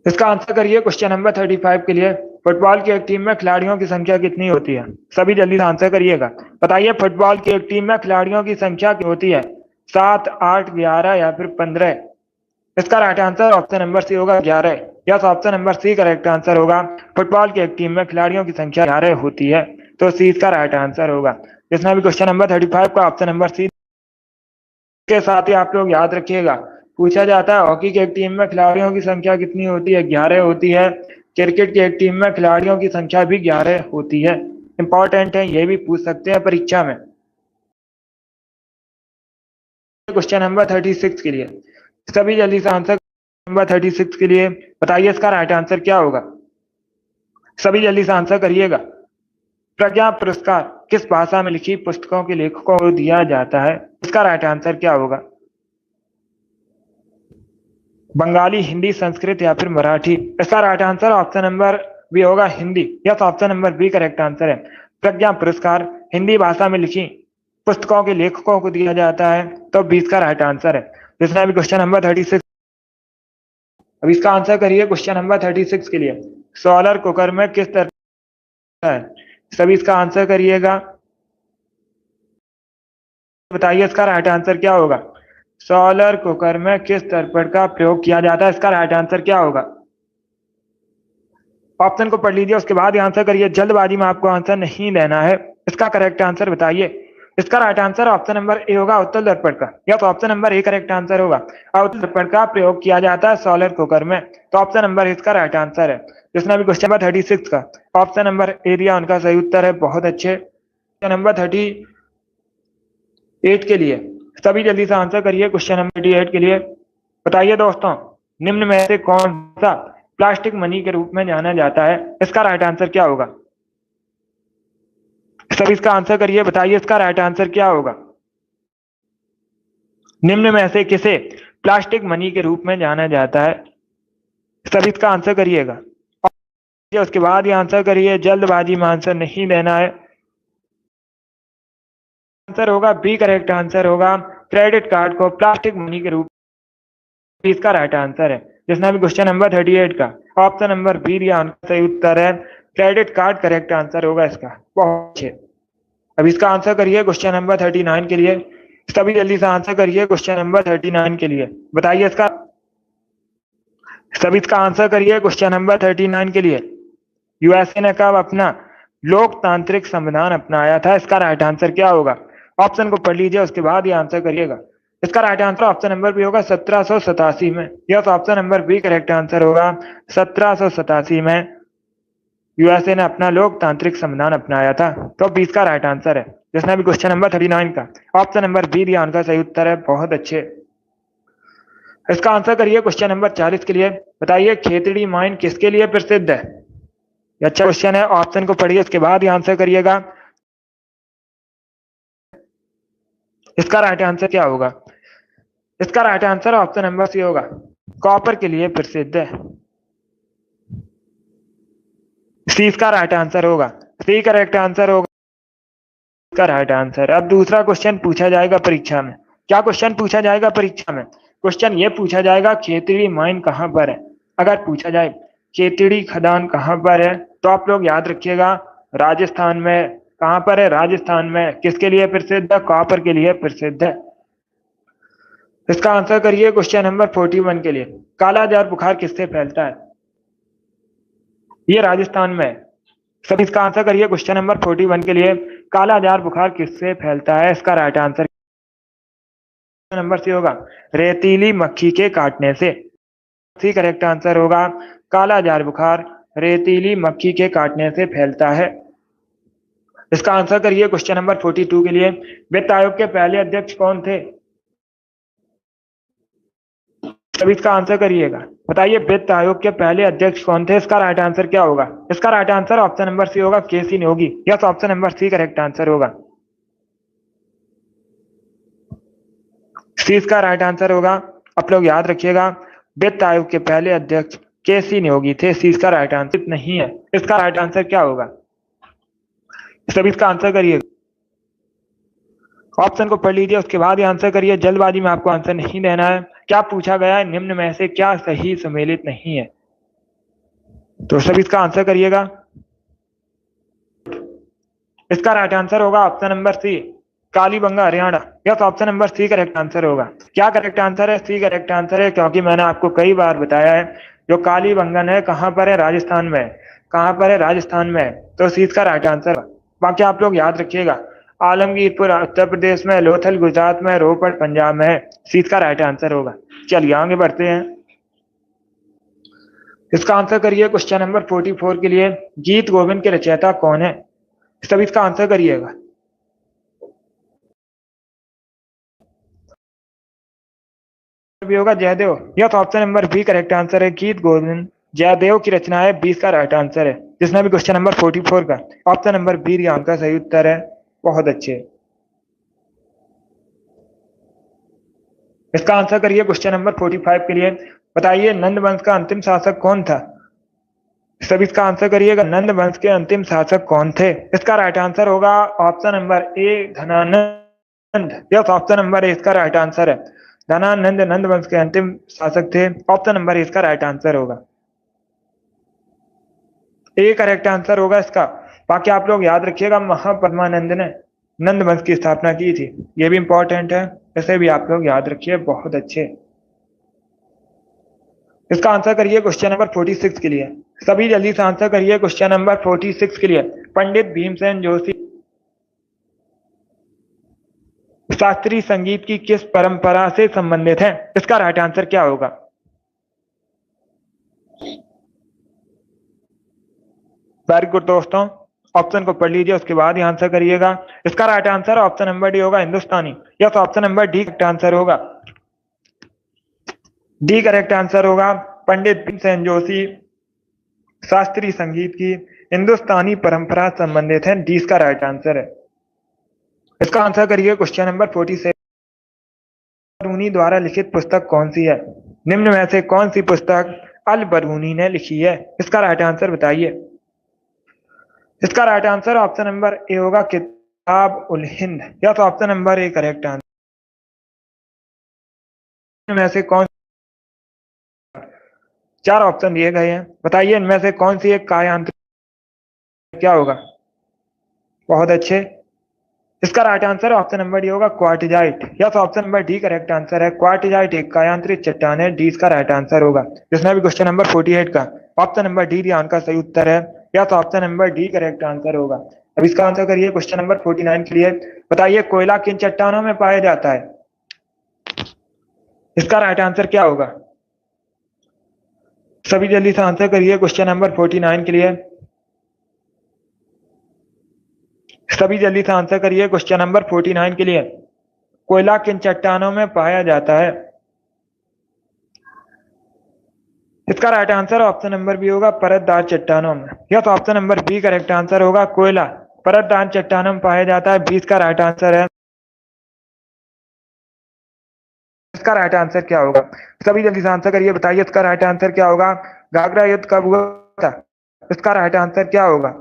इसका आंसर करिए क्वेश्चन नंबर 35 के लिए। फुटबॉल की एक टीम में खिलाड़ियों की संख्या कितनी होती है? सभी जल्दी से आंसर करिएगा। बताइए, फुटबॉल की एक टीम में खिलाड़ियों की संख्या क्या होती है? 7, 8, 11 या फिर 15? इसका right answer option number C होगा 11। Yes, option number C correct answer होगा। फुटबॉल की एक टीम में खिलाड़ियों की संख्या 11 होती है, तो सी इसका राइट आंसर होगा। जिसने भी क्वेश्चन नंबर 35 का ऑप्शन नंबर सी के साथ ही आप लोग याद रखिएगा, पूछा जाता है हॉकी की एक टीम में खिलाड़ियों की संख्या कितनी होती है? 11 होती है। क्रिकेट की एक टीम में खिलाड़ियों की संख्या भी 11 होती है। इंपॉर्टेंट है, ये भी पूछ सकते हैं परीक्षा में। क्वेश्चन नंबर 36 के लिए सभी जल्दी से आंसर नंबर 36 के लिए। बताइए, इसका राइट आंसर क्या होगा? सभी जल्दी से आंसर करिएगा। प्रज्ञा पुरस्कार किस भाषा में लिखी पुस्तकों के लेखकों को दिया जाता है? इसका राइट आंसर क्या होगा? बंगाली, हिंदी, संस्कृत या फिर मराठी? इसका right answer option number B होगा Hindi. Yes, option number B correct answer है। प्रज्ञा पुरस्कार हिंदी भाषा में लिखी पुस्तकों के लेखकों को दिया जाता है, तो बी इसका राइट आंसर है। जिसने अभी क्वेश्चन नंबर 36, अब इसका आंसर करिए क्वेश्चन नंबर 36 के लिए। सोलर कुकर में किस तरह है? सभी इसका आंसर करिएगा, बताइए इसका राइट आंसर क्या होगा। सोलर कुकर में किस दर्पण का प्रयोग किया जाता है? इसका राइट आंसर क्या होगा? ऑप्शन को पढ़ लीजिए, उसके बाद ही आंसर करिए। जल्दबाजी में आपको आंसर नहीं देना है। इसका करेक्ट आंसर बताइए। इसका right answer option number A होगा, उत्तल दर्पण का। या तो option number A correct answer होगा। उत्तल दर्पण का प्रयोग किया जाता है सोलर कुकर में, तो ऑप्शन नंबर इसका राइट आंसर है। जिसने अभी क्वेश्चन नंबर 36 का ऑप्शन नंबर ए दिया, उनका सही उत्तर है। बहुत अच्छे। क्वेश्चन नंबर 38 के लिए सभी जल्दी से आंसर करिए। क्वेश्चन नंबर 38 के लिए बताइए दोस्तों, निम्न में से कौन सा प्लास्टिक मनी के रूप में जाना जाता है? इसका राइट आंसर क्या होगा? सभी इसका आंसर करिए, बताइए इसका राइट आंसर क्या होगा। निम्न में से किसे प्लास्टिक मनी के रूप में जाना जाता है? सभी इसका आंसर करिएगा, उसके बाद ही आंसर करिए। जल्दबाजी में आंसर नहीं देना है। आंसर होगा बी करेक्ट आंसर होगा। क्रेडिट कार्ड को प्लास्टिक मनी के रूप में, इसका राइट आंसर है। जिसने अभी क्वेश्चन नंबर 38 का ऑप्शन नंबर बी दिया, उनका सही उत्तर है। क्रेडिट कार्ड करेक्ट आंसर होगा इसका। बहुत अच्छे। अब इसका आंसर करिए क्वेश्चन नंबर 39 के लिए। सभी जल्दी से आंसर करिए क्वेश्चन नंबर 39 के लिए। बताइए इसका, सभी इसका आंसर करिए क्वेश्चन नंबर 39 के लिए। यूएसए ने कब अपना लोकतांत्रिक संविधान अपनाया था? इसका राइट आंसर क्या होगा? ऑप्शन को पढ़ लीजिए, उसके बाद ही आंसर करिएगा। इसका right answer option number B होगा 1787 में। Yes, option number B correct answer होगा। 1787 में यूएसए ने अपना लोकतांत्रिक संविधान अपनाया था, तो बी इसका राइट आंसर है। जिसने अभी क्वेश्चन नंबर 39 का ऑप्शन नंबर बी दिया, उनका सही उत्तर है। बहुत अच्छे। इसका आंसर करिए क्वेश्चन नंबर 40 के लिए। बताइए खेतड़ी माइन किसके लिए प्रसिद्ध है? अच्छा क्वेश्चन है, ऑप्शन को पढ़िए, उसके बाद ही आंसर करिएगा। इसका राइट आंसर क्या होगा? इसका right answer option number C होगा, कॉपर के लिए प्रसिद्ध है। सी इसका राइट आंसर होगा। सी करेक्ट आंसर होगा इसका राइट आंसर। अब दूसरा क्वेश्चन पूछा जाएगा परीक्षा में। क्या क्वेश्चन पूछा जाएगा परीक्षा में? क्वेश्चन ये पूछा जाएगा खेतड़ी माइन कहां पर है। अगर पूछा जाए खेतड़ी खदान कहां पर है, तो आप लोग याद रखिएगा राजस्थान में। कहां पर है? राजस्थान में। किसके लिए प्रसिद्ध है? कॉपर के लिए प्रसिद्ध है। इसका आंसर करिए क्वेश्चन नंबर 41 के लिए। कालाजार बुखार किससे फैलता है? ये राजस्थान में। सब इसका आंसर करिए क्वेश्चन नंबर 41 के लिए। कालाजार बुखार किससे फैलता है? इसका राइट आंसर नंबर सी होगा, रेतीली मक्खी के काटने से। सी करेक्ट आंसर होगा। कालाजार बुखार रेतीली मक्खी के काटने से फैलता है। इसका आंसर करिए क्वेश्चन नंबर 42 के लिए। वित्त आयोग के पहले अध्यक्ष कौन थे? सभी इसका आंसर करिएगा, बताइए वित्त आयोग के पहले अध्यक्ष कौन थे? इसका राइट आंसर क्या होगा? इसका right answer option number C होगा, KC Neogi. Yes, option number C correct answer होगा। सी इसका राइट आंसर होगा। आप लोग याद रखिएगा वित्त आयोग के पहले अध्यक्ष केसी नियोगी थे। सी इसका राइट आंसर नहीं है। इसका राइट आंसर क्या होगा? सभी इसका आंसर करिएगा, ऑप्शन को पढ़ लीजिए, उसके बाद ही आंसर करिए। जल्दबाजी में आपको आंसर नहीं देना है। क्या पूछा गया है? निम्न में से क्या सही सम्मिलित नहीं है? तो सभी इसका आंसर करिएगा। इसका राइट आंसर होगा option number C, Kalibanga Haryana. Yes, option number C correct answer होगा। क्या करेक्ट आंसर है? सी करेक्ट आंसर है, क्योंकि मैंने आपको कई बार बताया है जो कालीबंगन है कहां पर है? राजस्थान में। कहां पर है? राजस्थान में। तो सी इसका राइट आंसर। बाकी आप लोग याद रखिएगा, आलमगीरपुर उत्तर प्रदेश में, लोथल गुजरात में, रोपड़ पंजाब में है। सी इसका राइट आंसर होगा। चलिए आगे बढ़ते हैं। इसका आंसर करिए क्वेश्चन नंबर 44 के लिए। गीत गोविंद के रचयिता कौन है? सभी इसका आंसर करिएगा। भी होगा जयदेव। यह तो option number B correct answer है। गीत गोविंद जयदेव की रचना है। 20 का राइट आंसर है। जिसने भी क्वेश्चन नंबर 44 का ऑप्शन नंबर बी दिया, उनका सही उत्तर है। बहुत अच्छे। इसका आंसर करिए क्वेश्चन नंबर 45 के लिए। बताइए नंद वंश का अंतिम शासक कौन था? सब इसका आंसर करिएगा, नंद वंश के अंतिम शासक कौन थे? इसका राइट आंसर होगा option number A Dhanananda. Yes, option number A इसका राइट आंसर है। धनानंद नंद वंश के अंतिम शासक थे। ऑप्शन नंबर ए इसका राइट आंसर होगा। ए करेक्ट आंसर होगा इसका। बाकी आप लोग याद रखिएगा महापद्मानंद ने नंद वंश की स्थापना की थी, ये भी इंपॉर्टेंट है, इसे भी आप लोग याद रखिए, बहुत अच्छे। इसका आंसर करिए क्वेश्चन नंबर 46 के लिए। सभी जल्दी से आंसर करिए क्वेश्चन नंबर 46 के लिए। पंडित भीमसेन जोशी शास्त्रीय संगीत की किस परंपरा से संबंधित है? इसका राइट आंसर क्या होगा? वेरी गुड दोस्तों, ऑप्शन को पढ़ लीजिए, उसके बाद ही आंसर करिएगा। इसका right answer option number D होगा, Hindustani. Yes, option number D correct answer होगा। डी करेक्ट आंसर होगा। पंडित भीमसेन जोशी शास्त्रीय संगीत की हिंदुस्तानी परंपरा संबंधित है, डी इसका राइट आंसर है। इसका आंसर करिए क्वेश्चन नंबर 47। बरूनी द्वारा लिखित पुस्तक कौन सी है? निम्न में से कौन सी पुस्तक अल बरूनी ने लिखी है? इसका राइट आंसर बताइए। इसका right answer option number A होगा, किताब उल हिंद। या तो option number A correct answer. में से कौन, चार ऑप्शन दिए गए हैं, बताइए इनमें से कौन सी एक कायांत्रिक क्या होगा? बहुत अच्छे, इसका right answer option number D होगा, क्वार्टिजाइट। या तो option number D correct answer है। क्वार्टिजाइट एक कायांत्रिक चट्टान है, डी इसका राइट आंसर होगा। जिसने भी क्वेश्चन नंबर 48 का ऑप्शन नंबर डी दिया उनका सही उत्तर है। या तो option number D correct answer होगा। अब इसका आंसर करिए क्वेश्चन नंबर 49 के लिए। बताइए कोयला किन चट्टानों में पाया जाता है? इसका राइट आंसर क्या होगा? सभी जल्दी से आंसर करिए क्वेश्चन नंबर 49 के लिए। सभी जल्दी से आंसर करिए क्वेश्चन नंबर 49 के लिए। कोयला किन चट्टानों में पाया जाता है? इसका right answer option number B होगा, परतदार चट्टानों में। Yes, option number B correct answer होगा, कोयला परतदार चट्टानों में पाया जाता है, 20 का राइट आंसर है। इसका राइट आंसर क्या होगा? सभी जल्दी से आंसर करिए, बताइए इसका राइट आंसर क्या होगा? घाघरा युद्ध कब हुआ था? इसका राइट आंसर क्या होगा?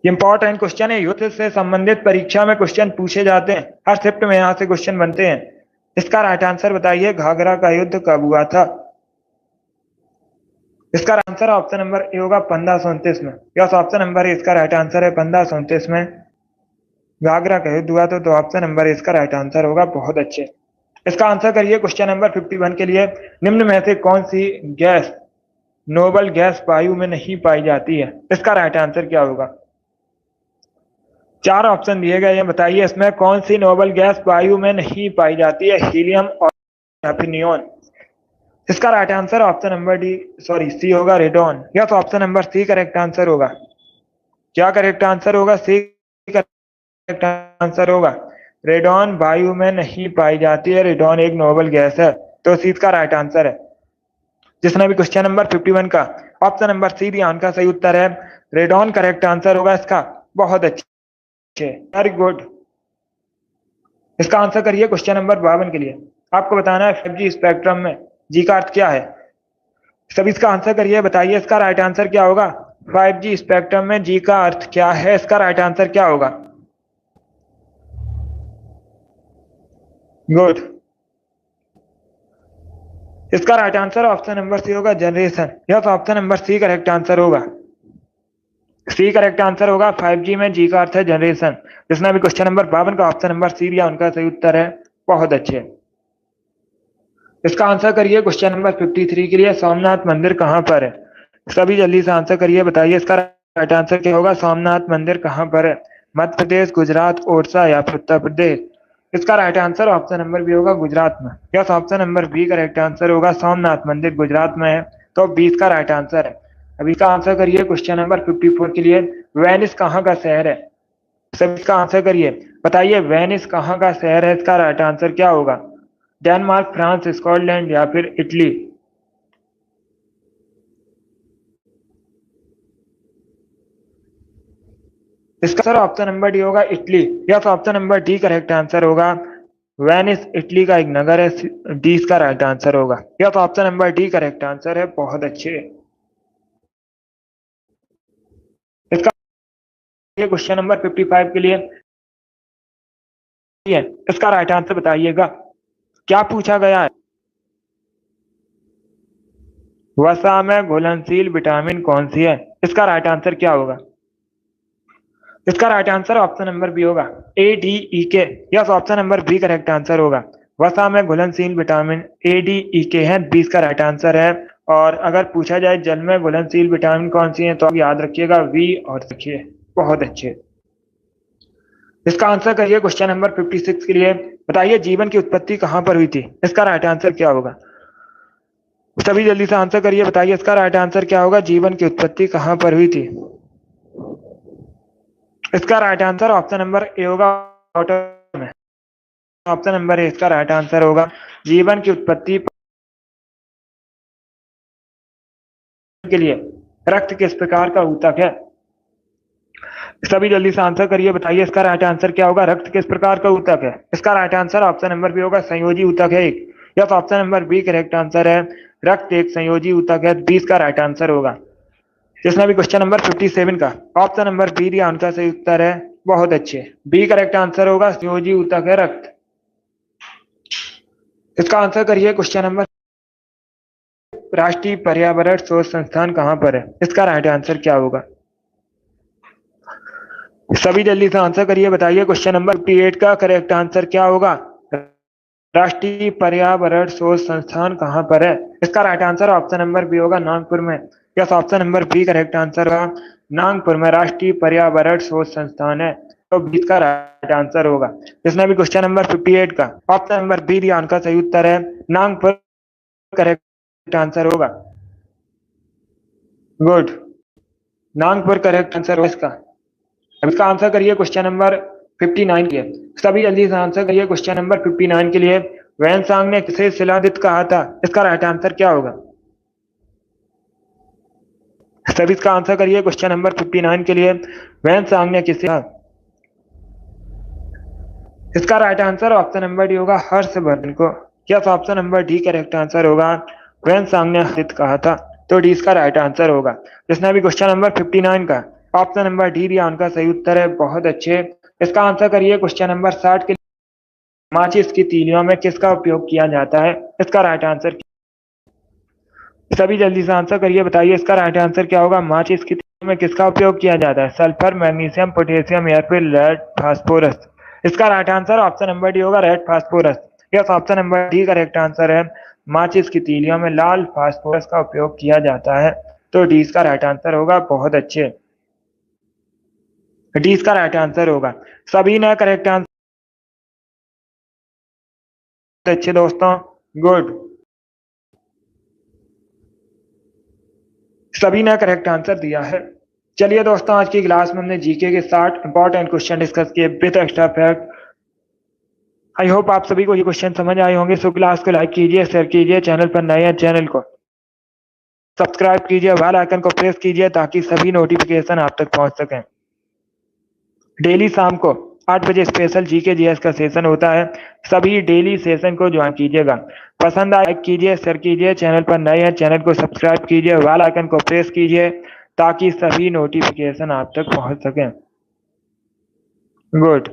इंपॉर्टेंट क्वेश्चन है, युद्ध से संबंधित परीक्षा में क्वेश्चन पूछे जाते हैं, हर शिफ्ट में यहाँ से क्वेश्चन बनते हैं। इसका राइट आंसर बताइए, घाघरा का युद्ध कब हुआ था? इसका आंसर ऑप्शन नंबर ए होगा, 1529 में। यस, ऑप्शन नंबर ए इसका राइट आंसर है, 1529 में घाघरा का युद्ध हुआ तो ऑप्शन नंबर ए इसका राइट आंसर होगा। बहुत अच्छे, इसका आंसर करिए क्वेश्चन नंबर 51 के लिए। निम्न में से कौन सी गैस नोबल गैस वायु में नहीं पाई जाती है? इसका राइट आंसर क्या होगा? चार ऑप्शन दिए गए हैं, बताइए इसमें कौन सी नोबल गैस वायु में नहीं पाई जाती है? हीलियम और या फिर नियोन। इसका right answer option number D sorry C होगा, रेडॉन। या तो option number C correct answer होगा। क्या करेक्ट आंसर होगा? सी करेक्ट आंसर होगा। रेडॉन वायु में नहीं पाई जाती है, रेडॉन एक नोबल गैस है, तो सी का राइट आंसर है। जिसने भी क्वेश्चन नंबर 51 का ऑप्शन नंबर सी दिया उनका सही उत्तर है, रेडॉन करेक्ट आंसर होगा इसका। बहुत अच्छे, वेरी गुड। इसका आंसर करिए क्वेश्चन नंबर 52 के लिए। आपको बताना है 5G स्पेक्ट्रम में जी का अर्थ क्या है? सभी इसका आंसर करिए, बताइए इसका राइट आंसर क्या होगा? 5G स्पेक्ट्रम में जी का अर्थ क्या है? इसका राइट आंसर क्या होगा? गुड, इसका right answer option number C होगा, जनरेशन। यह तो option number C correct answer होगा। सी करेक्ट आंसर होगा, 5G में जी का अर्थ है जनरेशन। जिसने भी क्वेश्चन नंबर 52 का ऑप्शन नंबर सी दिया उनका सही उत्तर है। बहुत अच्छे, इसका आंसर करिए क्वेश्चन नंबर 53 के लिए। सोमनाथ मंदिर कहां पर है? सभी जल्दी से आंसर करिए, बताइए इसका राइट आंसर क्या होगा? सोमनाथ मंदिर कहां पर है? मध्य प्रदेश, गुजरात, ओडिशा या फिर उत्तर प्रदेश? इसका right answer option number B होगा, गुजरात में। Yes, option number B correct answer होगा, सोमनाथ मंदिर गुजरात में है, तो 20 का राइट आंसर है। अभी का आंसर करिए क्वेश्चन नंबर 54 के लिए। वेनिस कहाँ का शहर है? सब इसका आंसर करिए, बताइए वेनिस कहाँ का शहर है? इसका राइट आंसर क्या होगा? डेनमार्क, फ्रांस, स्कॉटलैंड या फिर इटली? इसका आंसर ऑप्शन नंबर डी होगा, Italy. Yes, option number D correct answer होगा, वेनिस इटली का एक नगर है। डी इसका राइट आंसर होगा। या तो option number D correct answer है। बहुत अच्छे। इसका क्वेश्चन नंबर 55 के लिए है। इसका राइट आंसर बताइएगा। क्या पूछा गया है? वसा में घुलनशील विटामिन कौन सी है? इसका राइट आंसर क्या होगा? इसका right answer option number B होगा, A D E K. Yes, option number B correct answer होगा। वसा में घुलनशील विटामिन ए डी ई के है, 20 का राइट आंसर है। और अगर पूछा जाए जल में घुलनशील विटामिन कौन सी है तो आप याद रखिएगा वी और रखिए। बहुत अच्छे। इसका आंसर करिए क्वेश्चन नंबर 56 के लिए। बताइए जीवन की उत्पत्ति कहां पर हुई थी? इसका राइट आंसर क्या होगा? सभी जल्दी से आंसर करिए। बताइए इसका राइट आंसर क्या होगा? जीवन की उत्पत्ति कहां पर हुई थी? इसका right answer option number A होगा, वाटर में। ऑप्शन नंबर ए इसका राइट आंसर होगा। जीवन की उत्पत्ति के लिए रक्त किस प्रकार का ऊतक है? सभी जल्दी से आंसर करिए। बताइए इसका राइट आंसर क्या होगा? रक्त किस प्रकार का ऊतक है? इसका right answer option number B होगा, संयोजी ऊतक है एक। Yes, option number B correct answer है। रक्त एक संयोजी ऊतक है, 20 का राइट आंसर होगा। जिसने भी क्वेश्चन नंबर 57 का ऑप्शन नंबर बी दिया उनका सही उत्तर है। बहुत अच्छे। बी करेक्ट आंसर होगा, संयोजी ऊतक है रक्त। इसका आंसर करिए क्वेश्चन नंबर। राष्ट्रीय पर्यावरण शोध संस्थान कहां पर है? इसका राइट आंसर क्या होगा? सभी जल्दी से आंसर करिए। बताइए क्वेश्चन नंबर 58 का करेक्ट आंसर क्या होगा? राष्ट्रीय पर्यावरण शोध संस्थान कहां पर है? इसका right answer option number B होगा, नागपुर में। Yes, option number B correct answer होगा। नागपुर में राष्ट्रीय पर्यावरण शोध संस्थान है, तो 20 का राइट आंसर होगा। जिसने भी क्वेश्चन नंबर 58 का ऑप्शन नंबर बी दिया उनका सही उत्तर है नागपुर, करेक्ट आंसर होगा। गुड। नागपुर करेक्ट आंसर होगा इसका। अब इसका आंसर करिए क्वेश्चन नंबर 59 के लिए। सभी जल्दी से आंसर करिए क्वेश्चन नंबर 59 के लिए। वैनसांग ने किसे शिलादित कहा था? इसका राइट आंसर क्या होगा? सभी इसका आंसर करिए क्वेश्चन नंबर 59 के लिए। वैनसांग ने किसे कहा? इसका right answer option number D होगा, हर्षवर्धन को। Yes, option number D correct answer होगा। वैनसांग ने हर्षित कहा था, तो डी इसका राइट आंसर होगा। जिसने भी क्वेश्चन नंबर 59 का ऑप्शन नंबर डी दिया उनका सही उत्तर है। बहुत अच्छे। इसका आंसर करिए क्वेश्चन नंबर 60 के लिए। माचिस की तीलियों में किसका उपयोग किया जाता है? इसका राइट आंसर। सभी जल्दी से आंसर करिए। बताइए इसका राइट आंसर क्या होगा? माचिस की तीलियों में किसका उपयोग किया जाता है? सल्फर, मैग्नीशियम, पोटेशियम या फिर लेड, फास्फोरस? इसका right answer option number D होगा, red phosphorus. Yes, option number D correct answer है। माचिस की तीलियों में लाल फास्फोरस का उपयोग किया जाता है, तो डी इसका राइट आंसर होगा। बहुत अच्छे। डी इसका राइट आंसर होगा। सभी ने करेक्ट आंसर। अच्छे दोस्तों, गुड। सभी ने करेक्ट आंसर दिया है। चलिए दोस्तों, आज की क्लास में हमने जीके के 60 इंपॉर्टेंट क्वेश्चन डिस्कस किए with extra fact. I hope आप सभी को ये क्वेश्चन समझ आए होंगे। सो क्लास को लाइक कीजिए, शेयर कीजिए, चैनल पर नए हैं चैनल को सब्सक्राइब कीजिए, बेल आइकन को प्रेस कीजिए ताकि सभी नोटिफिकेशन आप तक पहुंच सकें। डेली शाम को 8 बजे स्पेशल जीके जीएस का सेशन होता है। सभी डेली सेशन को ज्वाइन कीजिएगा। पसंद आए लाइक कीजिए, शेयर कीजिए, चैनल पर नए हैं चैनल को सब्सक्राइब कीजिए, बेल आइकन को प्रेस कीजिए ताकि सभी नोटिफिकेशन आप तक पहुंच सकें। गुड।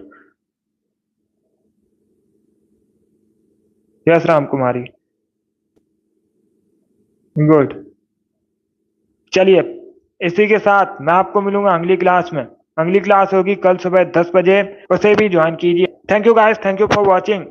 यस राम कुमारी, गुड। चलिए, इसी के साथ मैं आपको मिलूंगा अगली क्लास में। अगली क्लास होगी कल सुबह 10 बजे, उसे भी ज्वाइन कीजिए। Thank you guys, thank you for watching.